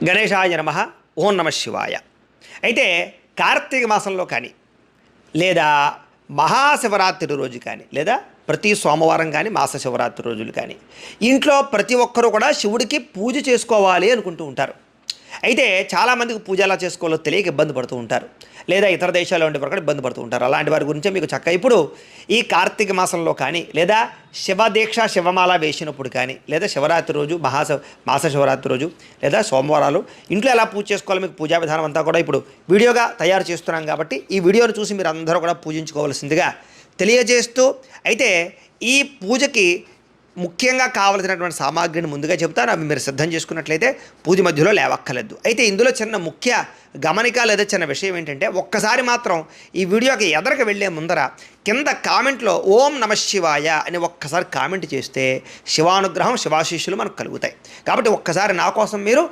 గణేశాయ నమః. ఓం నమ శివాయ. అయితే కార్తీక మాసంలో కానీ లేదా మహాశివరాత్రి రోజు కానీ లేదా ప్రతి సోమవారం కానీ మాస శివరాత్రి రోజులు కానీ ఇంట్లో ప్రతి ఒక్కరూ కూడా శివుడికి పూజ చేసుకోవాలి అనుకుంటూ ఉంటారు. అయితే చాలామందికి పూజ ఎలా చేసుకోవాలో తెలియక ఇబ్బంది పడుతూ ఉంటారు, లేదా ఇతర దేశాల్లో ఉండే వారు కూడా ఇబ్బంది పడుతూ ఉంటారు. అలాంటి వారి గురించే మీకు చక్కగా ఇప్పుడు ఈ కార్తీక మాసంలో కానీ లేదా శివదీక్ష శివమాల వేసినప్పుడు కానీ లేదా శివరాత్రి రోజు మాస శివరాత్రి రోజు లేదా సోమవారాలు ఇంట్లో ఎలా పూజ చేసుకోవాలో మీకు పూజా విధానం అంతా కూడా ఇప్పుడు వీడియోగా తయారు చేస్తున్నాం. కాబట్టి ఈ వీడియోను చూసి మీరు అందరూ కూడా పూజించుకోవాల్సిందిగా తెలియజేస్తూ, అయితే ఈ పూజకి ముఖ్యంగా కావలసినటువంటి సామాగ్రిని ముందుగా చెబుతాను. అవి మీరు సిద్ధం చేసుకున్నట్లయితే పూజ మధ్యలో లేవక్కర్లేదు. అయితే ఇందులో చిన్న ముఖ్య గమనిక లేదా చిన్న విషయం ఏంటంటే, ఒక్కసారి మాత్రం ఈ వీడియోకి ఎదరకు వెళ్ళే ముందర కింద కామెంట్లో ఓం నమ శివాయ అని ఒక్కసారి కామెంట్ చేస్తే శివానుగ్రహం శివాశీస్సులు మనకు కలుగుతాయి. కాబట్టి ఒక్కసారి నా కోసం మీరు